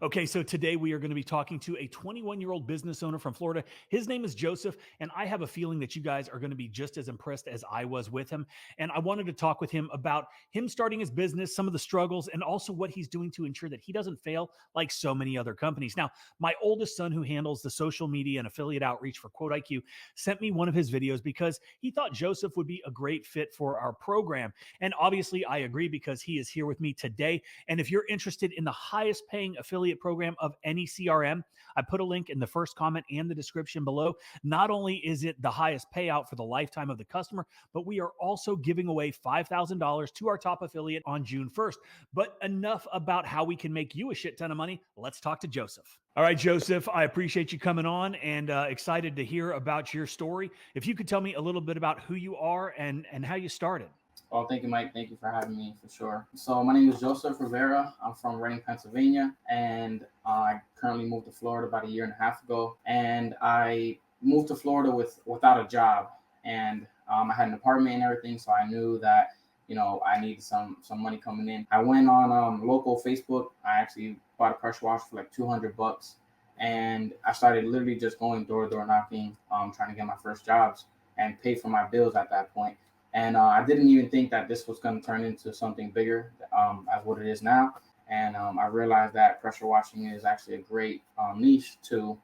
Okay, so today we are going to be talking to a 21-year-old business owner from Florida. His name is Joseph, and I have a feeling that you guys are going to be just as impressed as I was with him. And I wanted to talk with him about him starting his business, some of the struggles, and also what he's doing to ensure that he doesn't fail like so many other companies. Now, my oldest son, who handles the social media and affiliate outreach for Quote IQ, sent me one of his videos because he thought Joseph would be a great fit for our program. And obviously, I agree because he is here with me today. And if you're interested in the highest paying affiliate program of any CRM, I put a link in the first comment and the description below. Not only is it the highest payout for the lifetime of the customer, but we are also giving away $5,000 to our top affiliate on June 1st. But enough about how we can make you a shit ton of money. Let's talk to Joseph. All right, Joseph, I appreciate you coming on and excited to hear about your story. If you could tell me a little bit about who you are and how you started. Well, thank you, Mike. Thank you for having me for sure. So, my name is Joseph Rivera. I'm from Reading, Pennsylvania, and I currently moved to Florida about a year and a half ago. And I moved to Florida without a job, and I had an apartment and everything, so I knew that I needed some money coming in. I went on local Facebook. I actually bought a pressure washer for like $200, and I started literally just going door to door knocking, trying to get my first jobs and pay for my bills at that point. And I didn't even think that this was going to turn into something bigger as what it is now. And I realized that pressure washing is actually a great niche to,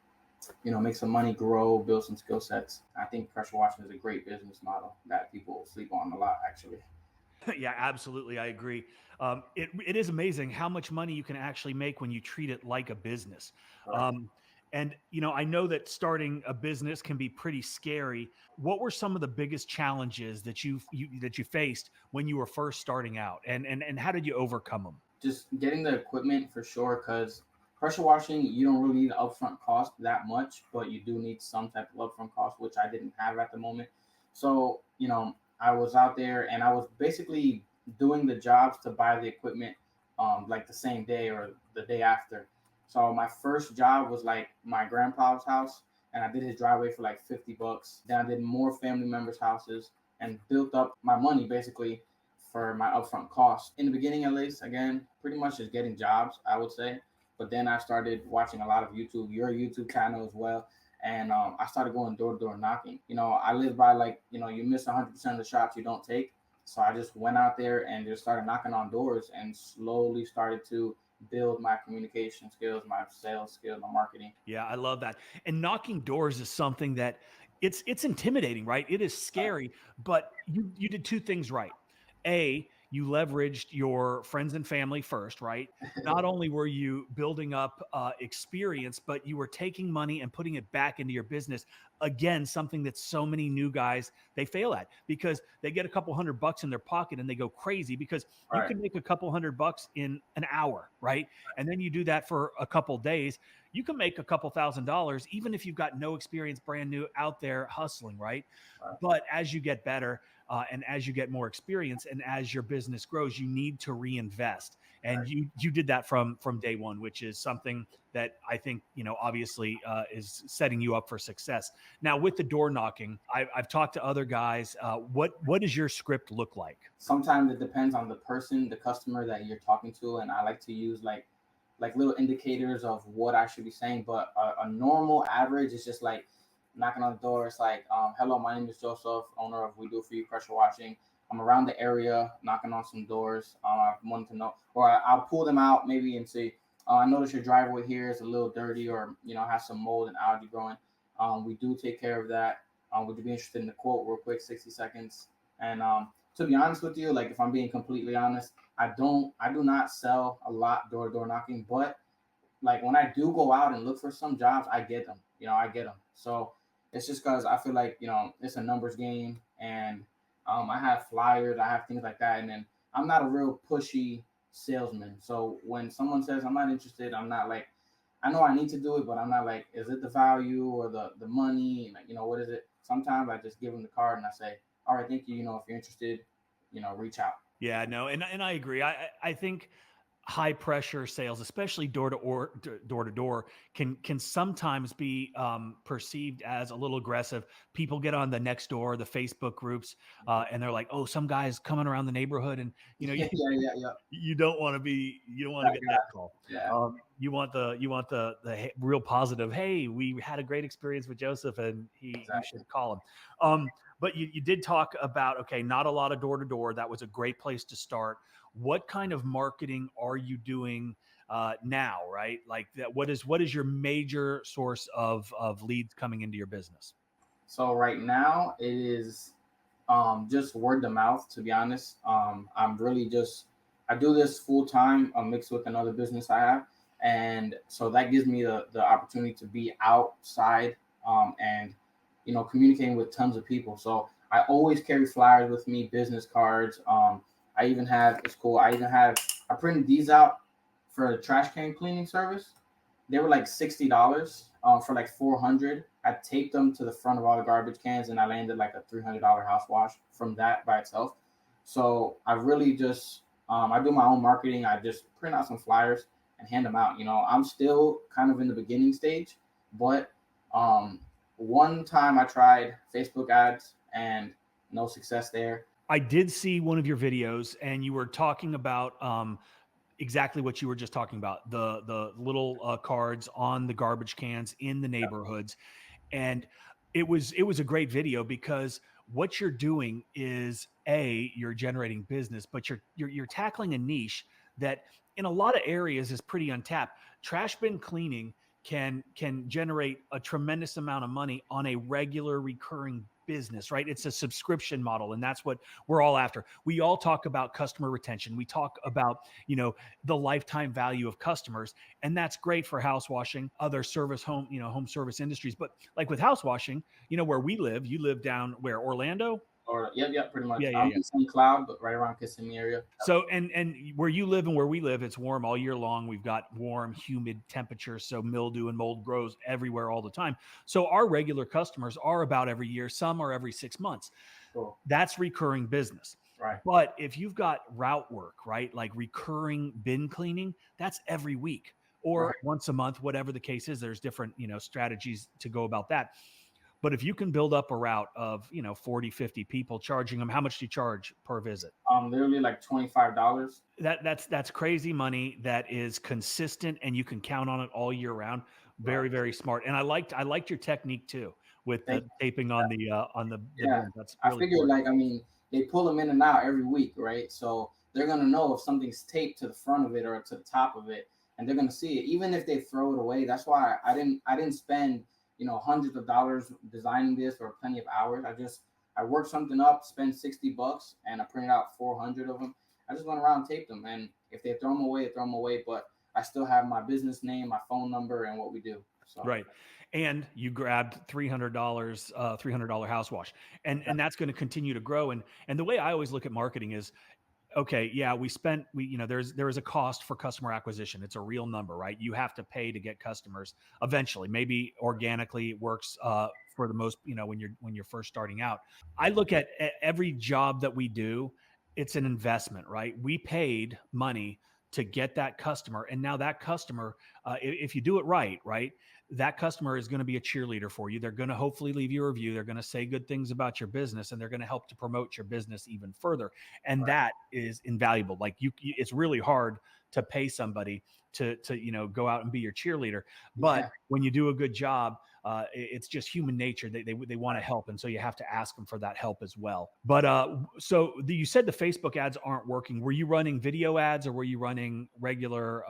make some money, grow, build some skill sets. I think pressure washing is a great business model that people sleep on a lot, actually. Yeah, absolutely. I agree. It is amazing how much money you can actually make when you treat it like a business. Correct. Um, and I know that starting a business can be pretty scary. What were some of the biggest challenges that you faced when you were first starting out, and how did you overcome them? Just getting the equipment for sure, because pressure washing, you don't really need upfront cost that much, but you do need some type of upfront cost, which I didn't have at the moment. So, I was out there and I was basically doing the jobs to buy the equipment like the same day or the day after. So my first job was like my grandpa's house, and I did his driveway for like $50. Then I did more family members' houses and built up my money basically for my upfront costs. In the beginning, at least, again, pretty much just getting jobs, I would say. But then I started watching a lot of YouTube, your YouTube channel as well. And I started going door to door knocking. I live by like, you miss 100% of the shots you don't take. So I just went out there and just started knocking on doors and slowly started to build my communication skills, my sales skills, my marketing. Yeah, I love that. And knocking doors is something that it's intimidating, right? It is Right. scary, but you did two things right. A, you leveraged your friends and family first, right? Not only were you building up experience, but you were taking money and putting it back into your business. Again, something that so many new guys they fail at because they get a couple $100 in their pocket and they go crazy because you Right. can make a couple $100 in an hour, right? And then you do that for a couple days, you can make a couple $1,000 even if you've got no experience, brand new out there hustling, right? Right. But as you get better and as you get more experience and as your business grows, you need to reinvest. And Right. you did that from day one, which is something that I think obviously is setting you up for success. Now with the door knocking, I've talked to other guys. What does your script look like? Sometimes it depends on the person, the customer that you're talking to, and I like to use like little indicators of what I should be saying. But a normal average is just like knocking on the door. It's like, hello, my name is Joseph, owner of We Do For You Pressure Washing. I'm around the area, knocking on some doors. I wanted to know, or I'll pull them out maybe and say, I notice your driveway here is a little dirty, or has some mold and algae growing. We do take care of that. Would you be interested in the quote, real quick, 60 seconds? And to be honest with you, like if I'm being completely honest, I do not sell a lot door to door knocking, but like when I do go out and look for some jobs, I get them. I get them. So it's just because I feel like it's a numbers game, and I have flyers, I have things like that, and then I'm not a real pushy salesman. So when someone says I'm not interested, I'm not like, I know I need to do it, but I'm not like, is it the value or the money? Like, what is it? Sometimes I just give them the card and I say, all right, thank you. If you're interested, reach out. Yeah, no, and I agree. I think high pressure sales, especially door to door, can sometimes be perceived as a little aggressive. People get on the next door, the Facebook groups, and they're like, "Oh, some guy's coming around the neighborhood," and Yeah, yeah, yeah, yeah. you don't want to That get that guy. call. Yeah, You want the real positive. Hey, we had a great experience with Joseph, and you exactly. should call him. But you did talk about, okay, not a lot of door to door. That was a great place to start. What kind of marketing are you doing now? Right, like that. What is your major source of leads coming into your business? So right now it is just word of mouth. To be honest, I'm really just I do this full time, mixed with another business I have, and so that gives me the opportunity to be outside, and communicating with tons of people. So I always carry flyers with me, business cards. I even have it's cool. I printed these out for the trash can cleaning service. They were like $60 for like 400. I taped them to the front of all the garbage cans, and I landed like a $300 house wash from that by itself. So I really just I do my own marketing. I just print out some flyers and hand them out. I'm still kind of in the beginning stage, but um, one time I tried Facebook ads and no success there. I did see one of your videos, and you were talking about exactly what you were just talking about, the little cards on the garbage cans in the neighborhoods. And it was a great video because what you're doing is, a, you're generating business, but you're tackling a niche that in a lot of areas is pretty untapped. Trash bin cleaning can generate a tremendous amount of money on a regular recurring business, right? It's a subscription model, and that's what we're all after. We all talk about customer retention. We talk about, the lifetime value of customers, and that's great for house washing, other service home, home service industries. But like with house washing, where we live, you live down where, Orlando? Or yep, yep, pretty much. Yeah, yeah, I'm yeah. in St. Cloud, but right around Kissimmee area. So and where you live and where we live, it's warm all year long. We've got warm, humid temperatures, so mildew and mold grows everywhere all the time. So our regular customers are about every year, some are every 6 months. Cool. That's recurring business. Right. But if you've got route work, right, like recurring bin cleaning, that's every week Right. or once a month, whatever the case is. There's different, strategies to go about that. But if you can build up a route of, 40, 50 people, charging them, how much do you charge per visit? Literally like $25. That's crazy money that is consistent, and you can count on it all year round. Right. Very, very smart. And I liked your technique too with Thank the you. taping on the Yeah. bins. That's I really figured smart. like they pull them in and out every week, right? So they're gonna know if something's taped to the front of it or to the top of it, and they're gonna see it, even if they throw it away. That's why I didn't spend hundreds of dollars designing this or plenty of hours. I worked something up, spent $60, and I printed out 400 of them. I just went around and taped them, and if they throw them away, they throw them away. But I still have my business name, my phone number, and what we do. So Right. And you grabbed $300, $300 house wash. And that's going to continue to grow. And the way I always look at marketing is, okay, yeah, there is a cost for customer acquisition. It's a real number, right? You have to pay to get customers eventually. Maybe organically it works for the most, when you're first starting out. I look at every job that we do, it's an investment, right? We paid money to get that customer, and now that customer, if you do it right, that customer is going to be a cheerleader for you. They're going to hopefully leave you a review. They're going to say good things about your business, and they're going to help to promote your business even further. And right. that is invaluable. Like it's really hard to pay somebody to go out and be your cheerleader. But Yeah. when you do a good job, it's just human nature. They want to Right. help, and so you have to ask them for that help as well. But you said the Facebook ads aren't working. Were you running video ads, or were you running regular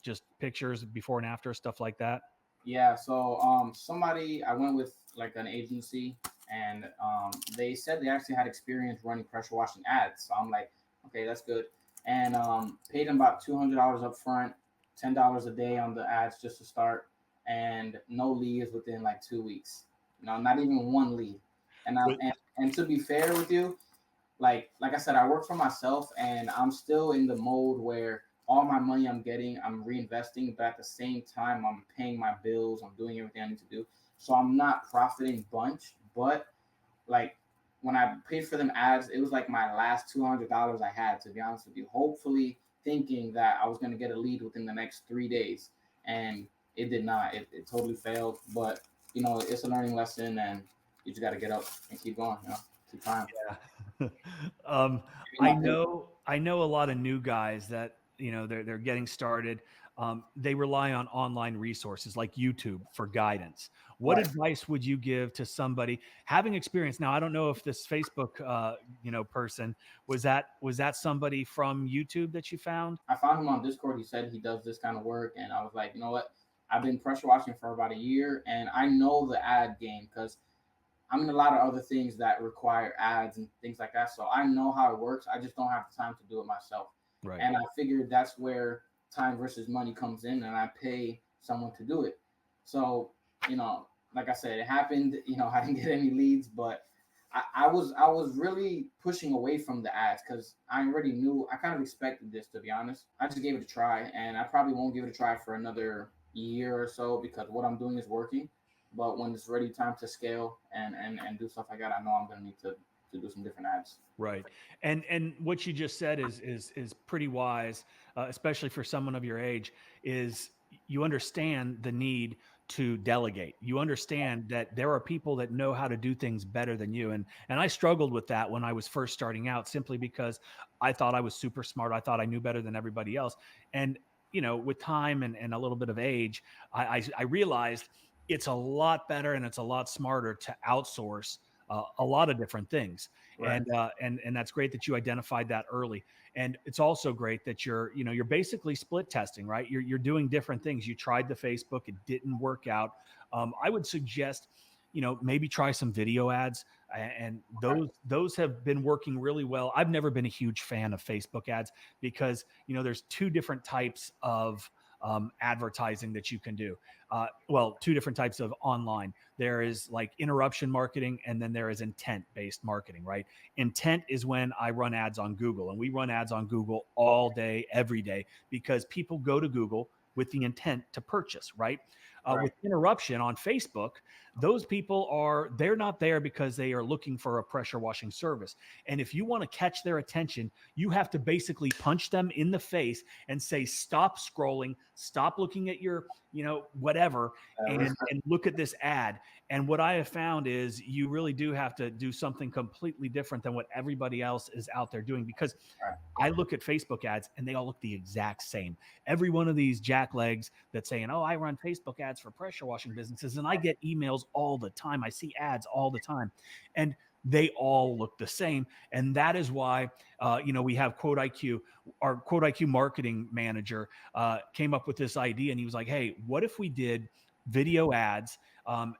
just pictures before and after, stuff like that? Yeah, so somebody I went with like an agency, and they said they actually had experience running pressure washing ads. So I'm like, okay, that's good. And paid them about $200 up front, $10 a day on the ads just to start, and no leads within like 2 weeks. Not even one lead. And So and to be fair with you, like I said, I work for myself, and I'm still in the mode where all my money I'm getting, I'm reinvesting, but at the same time, I'm paying my bills, I'm doing everything I need to do. So I'm not profiting bunch, but like when I paid for them ads, it was like my last $200 I had, to be honest with you. Hopefully thinking that I was going to get a lead within the next 3 days, and it did not. It totally failed. But it's a learning lesson, and you just got to get up and keep going. Keep trying. Yeah. um, I know a lot of new guys that they're getting started. They rely on online resources like YouTube for guidance. What Right. advice would you give to somebody having experience? Now, I don't know if this Facebook, person was that somebody from YouTube that you found? I found him on Discord. He said he does this kind of work, and I was like, you know what? I've been pressure washing for about a year, and I know the ad game because I'm in a lot of other things that require ads and things like that. So I know how it works. I just don't have the time to do it myself. Right. And I figured that's where time versus money comes in, and I pay someone to do it. So, like I said, it happened. I didn't get any leads, but I was really pushing away from the ads because I already knew. I kind of expected this, to be honest. I just gave it a try, and I probably won't give it a try for another year or so because what I'm doing is working. But when it's ready time to scale and do stuff like that, I know I'm gonna need to do some different ads. Right. And what you just said is pretty wise, especially for someone of your age, is you understand the need to delegate. You understand that there are people that know how to do things better than you. And I struggled with that when I was first starting out simply because I thought I was super smart. I thought I knew better than everybody else. And with time and a little bit of age, I realized it's a lot better and it's a lot smarter to outsource a lot of different things. Right. And that's great that you identified that early. And it's also great that you're basically split testing, right? You're doing different things. You tried the Facebook, it didn't work out. I would suggest, maybe try some video ads, and those have been working really well. I've never been a huge fan of Facebook ads because there's two different types of advertising that you can do. Well, two different types of online. There is like interruption marketing, and then there is intent based marketing, right? Intent is when I run ads on Google, and we run ads on Google all day, every day, because people go to Google with the intent to purchase, right? Right. With interruption on Facebook, those people they're not there because they are looking for a pressure washing service. And if you want to catch their attention, you have to basically punch them in the face and say, stop scrolling, stop looking at your, whatever, and look at this ad. And what I have found is you really do have to do something completely different than what everybody else is out there doing, because Right. I look at Facebook ads and they all look the exact same. Every one of these jacklegs that's saying, "Oh, I run Facebook ads for pressure washing businesses," and I get emails all the time. I see ads all the time, and they all look the same. And that is why, we have Quote IQ. Our Quote IQ marketing manager came up with this idea, and he was like, "Hey, what if we did video ads?"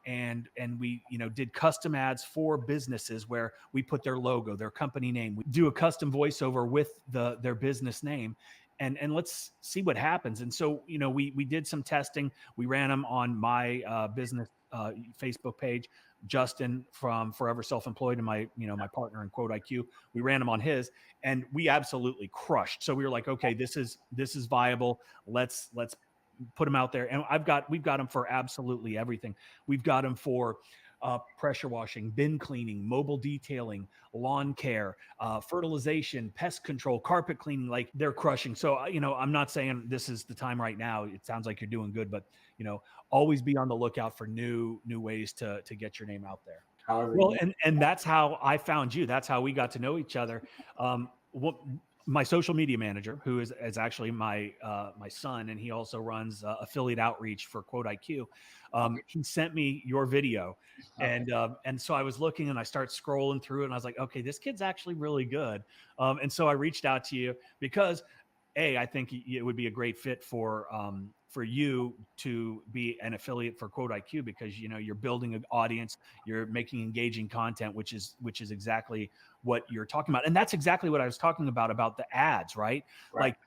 And we did custom ads for businesses where we put their logo, their company name, we do a custom voiceover with their business name, and let's see what happens. And so we did some testing. We ran them on my business Facebook page. Justin from Forever Self-Employed and my partner in Quote IQ, we ran them on his, and we absolutely crushed. So we were like, okay, this is viable. Let's put them out there. And we've got them for absolutely everything. We've got them for pressure washing, bin cleaning, mobile detailing, lawn care, fertilization, pest control, carpet cleaning. Like, they're crushing. So, I'm not saying this is the time right now. It sounds like you're doing good, but always be on the lookout for new ways to get your name out there. However, Well, and that's how I found you. That's how we got to know each other. What My social media manager, who is actually my son, and he also runs affiliate outreach for Quote IQ. He sent me your video, and so I was looking, and I start scrolling through it, and I was like, okay, this kid's actually really good. And so I reached out to you because, I think it would be a great fit for you to be an affiliate for Quote IQ, because you're building an audience, you're making engaging content, which is exactly what you're talking about. And that's exactly what I was talking about the ads, right? Right. Like,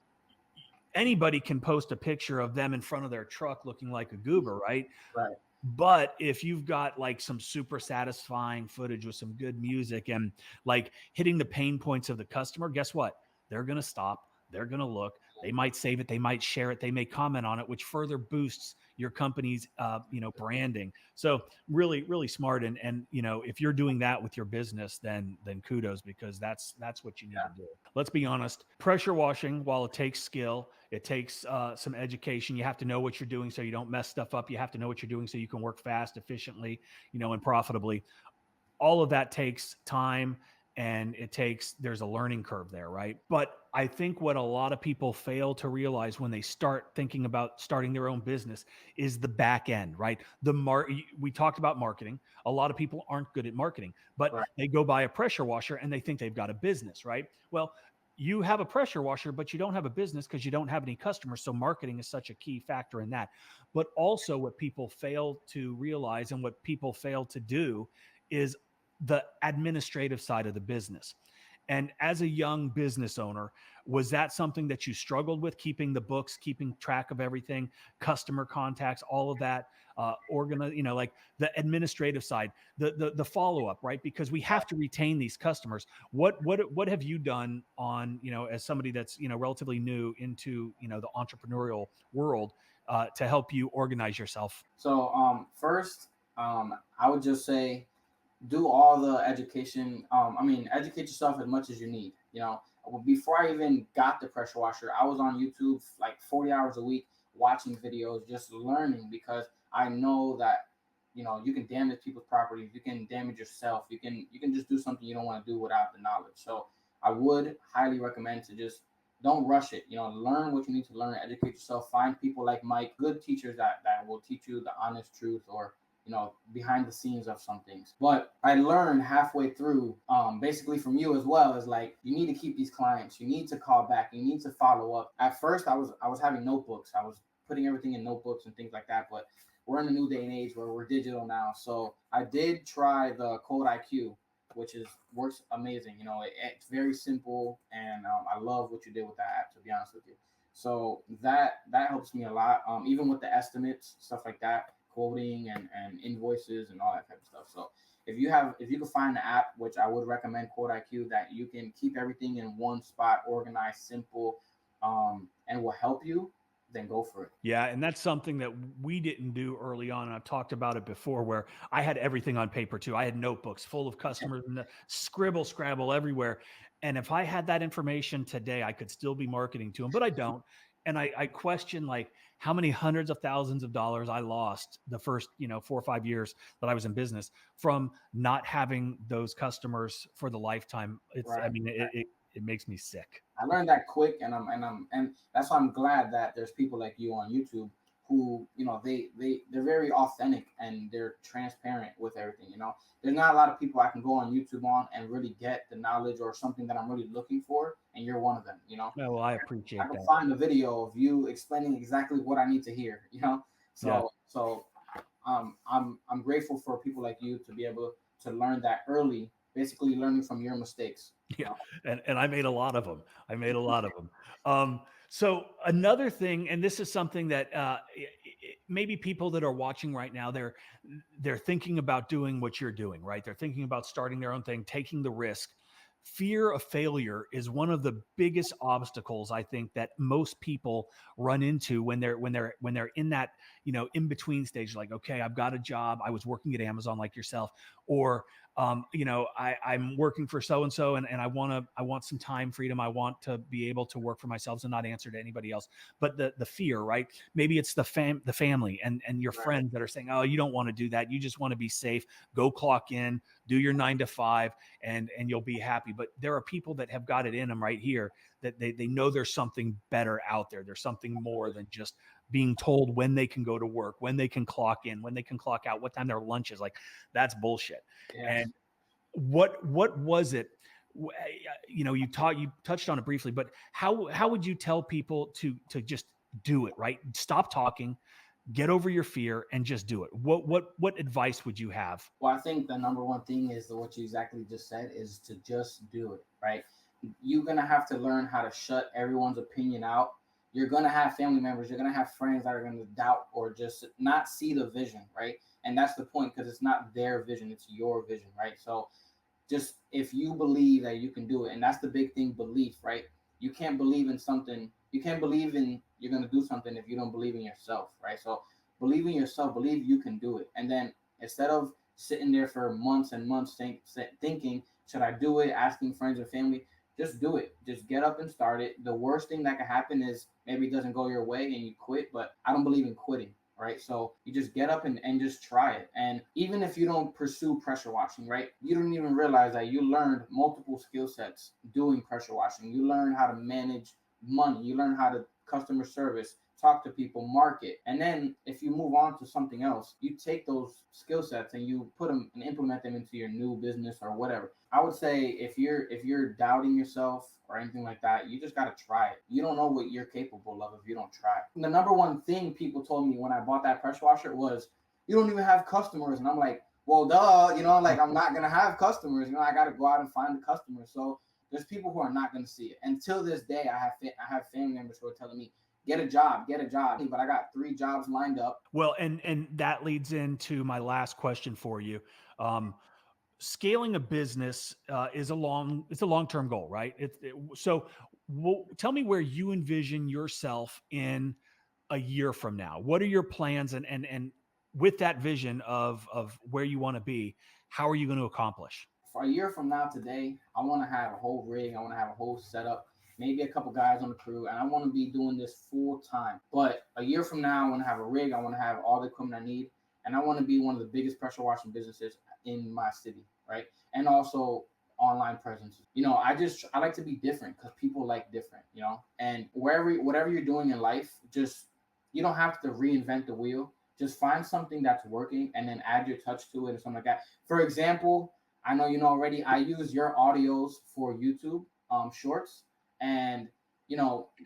anybody can post a picture of them in front of their truck looking like a goober, right? Right. But if you've got like some super satisfying footage with some good music and like hitting the pain points of the customer, guess what? They're going to stop. They're going to look. They might save it, they might share it, they may comment on it, which further boosts your company's branding. So really, really smart. And if you're doing that with your business, then kudos, because that's what you need to do. Let's be honest. Pressure washing, while it takes skill, it takes some education. You have to know what you're doing so you don't mess stuff up. You have to know what you're doing so you can work fast, efficiently, and profitably. All of that takes time, and there's a learning curve there, right? But I think what a lot of people fail to realize when they start thinking about starting their own business is the back end, right? We talked about marketing. A lot of people aren't good at marketing, but Right. they go buy a pressure washer and they think they've got a business, right? Well, you have a pressure washer, but you don't have a business because you don't have any customers. So marketing is such a key factor in that. But also, what people fail to realize and what people fail to do is the administrative side of the business. And as a young business owner, was that something that you struggled with, keeping the books, keeping track of everything, customer contacts, all of that, like the administrative side, the follow up, right? Because we have to retain these customers. What have you done on, as somebody that's relatively new into the entrepreneurial world, to help you organize yourself? So first, I would just say do all the education. I mean, educate yourself as much as you need. Before I even got the pressure washer, I was on YouTube like 40 hours a week watching videos, just learning, because I know that you can damage people's properties, you can damage yourself, you can just do something you don't want to do without the knowledge. So I would highly recommend to just don't rush it. Learn what you need to learn, educate yourself, find people like Mike, good teachers that will teach you the honest truth, or behind the scenes of some things. But I learned halfway through, basically from you as well, is like, you need to keep these clients, you need to call back, you need to follow up. At first, I was having notebooks, I was putting everything in notebooks and things like that. But we're in a new day and age where we're digital now. So I did try the Code IQ, which works amazing. It's very simple, and I love what you did with that app, to be honest with you. So that helps me a lot. Even with the estimates, stuff like that, quoting and invoices and all that type of stuff. So if you can find the app, which I would recommend, Quote IQ, that you can keep everything in one spot, organized, simple, and will help you, then go for it. Yeah, and that's something that we didn't do early on. And I've talked about it before, where I had everything on paper too. I had notebooks full of customers and the scribble scrabble everywhere. And if I had that information today, I could still be marketing to them, but I don't. And I question, like, how many hundreds of thousands of dollars I lost the first 4 or 5 years that I was in business from not having those customers for the lifetime. I Right. mean, it makes me sick. I learned that quick, and that's why I'm glad that there's people like you on YouTube who, they're very authentic and they're transparent with everything. There's not a lot of people I can go on YouTube on and really get the knowledge or something that I'm really looking for, and you're one of them. Oh, well, I I appreciate can that. find a video of you explaining exactly what I need to hear. Yeah. So I'm grateful for people like you to be able to learn that early, basically learning from your mistakes. Yeah, and I made a lot of them. I made a lot of them. So another thing, and this is something that maybe people that are watching right now, they're thinking about doing what you're doing, right? They're thinking about starting their own thing, taking the risk. Fear of failure is one of the biggest obstacles, I think, that most people run into when they're in that in between stage. Like, okay, I've got a job. I was working at Amazon like yourself, or I'm working for so and so, and I want some time freedom. I want to be able to work for myself and not answer to anybody else. But the fear, right? Maybe it's the family and your Right. friends that are saying, oh, you don't want to do that. You just want to be safe. Go clock in, do your 9 to 5, and you'll be happy. But there are people that have got it in them right here, that they know there's something better out there. There's something more than just being told when they can go to work, when they can clock in, when they can clock out, what time their lunch is. Like, that's bullshit. Yes. And what was it? You touched on it briefly, but how would you tell people to just do it, right? Stop talking, get over your fear, and just do it. What advice would you have? Well, I think the number one thing is what you exactly just said, is to just do it, right? You're gonna have to learn how to shut everyone's opinion out. You're gonna have family members, you're gonna have friends that are gonna doubt or just not see the vision, right? And that's the point, because it's not their vision, it's your vision, right? So if you believe that you can do it, and that's the big thing, belief, right? You can't believe in something, you can't believe in you're gonna do something if you don't believe in yourself, right? So believe in yourself, believe you can do it, and then instead of sitting there for months and months thinking, should I do it? Asking friends and family, just do it. Just get up and start it. The worst thing that can happen is maybe it doesn't go your way and you quit, but I don't believe in quitting. Right. So you just get up and just try it. And even if you don't pursue pressure washing, right, you don't even realize that you learned multiple skill sets doing pressure washing. You learn how to manage money, you learn how to customer service, talk to people, market. And then if you move on to something else, you take those skill sets and you put them and implement them into your new business or whatever. I would say if you're doubting yourself or anything like that, you just gotta try it. You don't know what you're capable of if you don't try. The number one thing people told me when I bought that pressure washer was, you don't even have customers. And I'm like, well, duh, like I'm not gonna have customers. I gotta go out and find the customers. So there's people who are not gonna see it. Until this day, I have family members who are telling me, get a job, get a job. But I got 3 jobs lined up. Well, and that leads into my last question for you. Um, Scaling a business it's a long-term goal, right? So tell me where you envision yourself in a year from now. What are your plans, and with that vision of where you want to be, how are you going to accomplish? For a year from now today, I want to have a whole rig. I want to have a whole setup, maybe a couple guys on the crew, and I want to be doing this full time. But a year from now, I want to have a rig. I want to have all the equipment I need, and I want to be one of the biggest pressure washing businesses in my city, right? And also online presence. I like to be different because people like different, and whatever you're doing in life, just you don't have to reinvent the wheel. Just find something that's working and then add your touch to it or something like that. For example, I know you know already, I use your audios for YouTube shorts. And,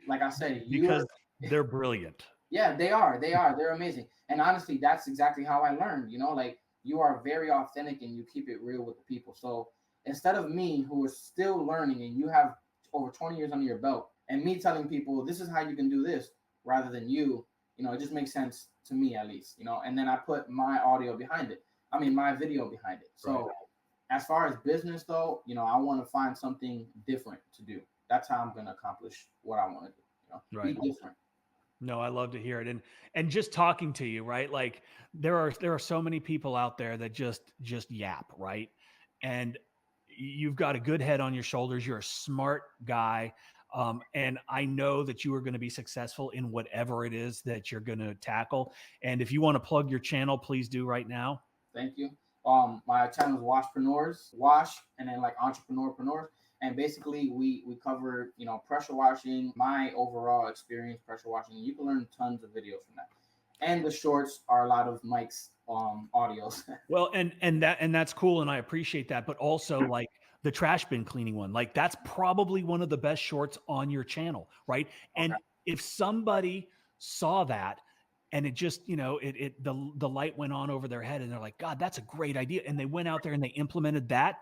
like I said, Because they're brilliant. yeah, they are. They're amazing. And honestly, that's exactly how I learned, like you are very authentic and you keep it real with the people. So instead of me who is still learning and you have over 20 years under your belt and me telling people this is how you can do this rather than it just makes sense to me at least, and then I put my audio behind it. I mean, my video behind it. So right. As far as business though, I want to find something different to do. That's how I'm going to accomplish what I want to do, right. Be different. No, I love to hear it. And just talking to you, right? Like there are so many people out there that just yap, right? And you've got a good head on your shoulders. You're a smart guy. And I know that you are going to be successful in whatever it is that you're going to tackle. And if you want to plug your channel, please do right now. Thank you. My channel is Washpreneurs, Wash, and then like Entrepreneurpreneurs. And basically we cover, pressure washing, my overall experience pressure washing. You can learn tons of videos from that. And the shorts are a lot of Mike's audios. Well, and that's cool, and I appreciate that. But also like the trash bin cleaning one, like that's probably one of the best shorts on your channel, right? And if somebody saw that and it just, the light went on over their head and they're like, God, that's a great idea. And they went out there and they implemented that.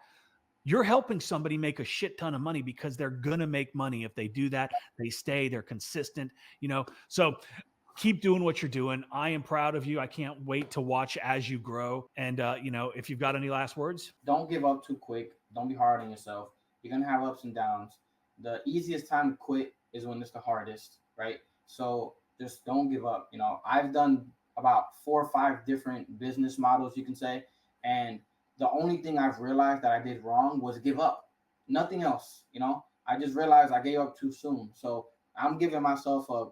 You're helping somebody make a shit ton of money because they're going to make money. If they do that, they stay, they're consistent, so keep doing what you're doing. I am proud of you. I can't wait to watch as you grow. And, if you've got any last words, don't give up too quick. Don't be hard on yourself. You're going to have ups and downs. The easiest time to quit is when it's the hardest, right? So just don't give up. I've done about 4 or 5 different business models, you can say. And the only thing I've realized that I did wrong was give up. Nothing else, I just realized I gave up too soon. So I'm giving myself a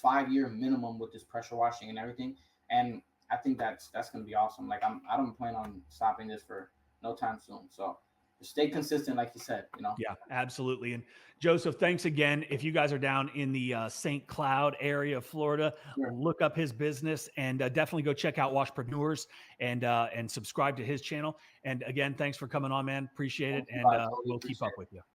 5-year minimum with this pressure washing and everything. And I think that's going to be awesome. Like I don't plan on stopping this for no time soon. So just stay consistent, like you said, Yeah, absolutely. And Joseph, thanks again. If you guys are down in the St. Cloud area of Florida, sure, look up his business and definitely go check out Washpreneurs and subscribe to his channel. And again, thanks for coming on, man. Appreciate it. And we'll keep up with you.